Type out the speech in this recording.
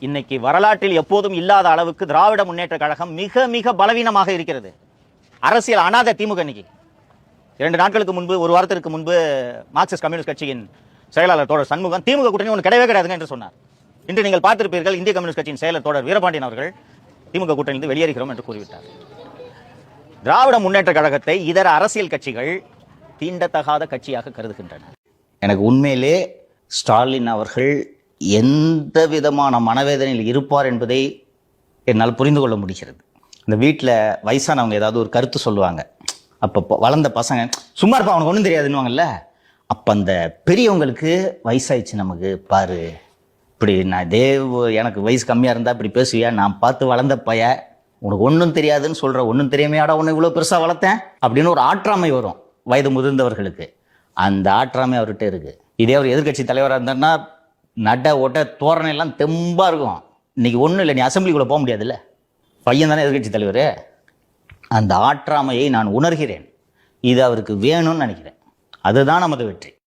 இன்னைக்கு வரலாற்றில் எப்போதும் இல்லாத அளவுக்கு திராவிட முன்னேற்ற கழகம் மிக மிக பலவீனமாக இருக்கிறது. அரசியல் அனாதை திமுக. இன்னைக்கு 2 நாட்களுக்கு முன்பு, ஒரு வாரத்திற்கு முன்பு மார்க்சிஸ்ட் கம்யூனிஸ்ட் கட்சியின் செயலாளர் தோழர் சண்முகம் திமுக கூட்டணி ஒன்று கிடையவே கிடையாதுங்க என்று சொன்னார். இன்று நீங்கள் பார்த்திருப்பீர்கள், இந்திய கம்யூனிஸ்ட் கட்சியின் செயலர் தோழர் வீரபாண்டியன் அவர்கள் திமுக கூட்டணியிலிருந்து வெளியேறுகிறோம் என்று கூறிவிட்டார். திராவிட முன்னேற்ற கழகத்தை இதர அரசியல் கட்சிகள் தீண்டத்தகாத கட்சியாக கருதுகின்றன. எனக்கு உண்மையிலே ஸ்டாலின் அவர்கள் எந்த விதமான மனவேதனையில் இருப்பார் என்பதை என்னால் புரிந்து கொள்ள முடிகிறது. இந்த வீட்டில் வயசானவங்க ஏதாவது ஒரு கருத்து சொல்லுவாங்க, அப்போ வளர்ந்த பசங்க சும்மா இருப்பா அவனுக்கு ஒன்றும் தெரியாதுன்னுவாங்கல்ல. அப்போ அந்த பெரியவங்களுக்கு வயசாயிடுச்சு, நமக்கு பாரு இப்படி நான் எனக்கு வயசு கம்மியாக இருந்தால் இப்படி பேசுவியா, நான் பார்த்து வளர்ந்த பைய உனக்கு ஒன்றும் தெரியாதுன்னு சொல்கிற, ஒன்றும் தெரியாமையாடா உன்னை இவ்வளோ பெருசாக வளர்த்தேன் அப்படின்னு ஒரு ஆற்றாமை வரும் வயது முதிர்ந்தவர்களுக்கு. அந்த ஆற்றாமை அவர்கிட்ட இருக்குது. இதே அவர் எதிர்கட்சி தலைவராக இருந்தாருன்னா நட ஓட்ட தோரணை எல்லாம் தெம்பாக இருக்கும். இன்னைக்கு ஒன்றும் இல்லை, நீ அசம்பிளிக்குள்ளே போக முடியாதுல்ல, பையன் தானே எதிர்கட்சி தலைவர். அந்த ஆற்றாமையை நான் உணர்கிறேன். இது அவருக்கு வேணும்னு நினைக்கிறேன். அதுதான் நமது வெற்றி.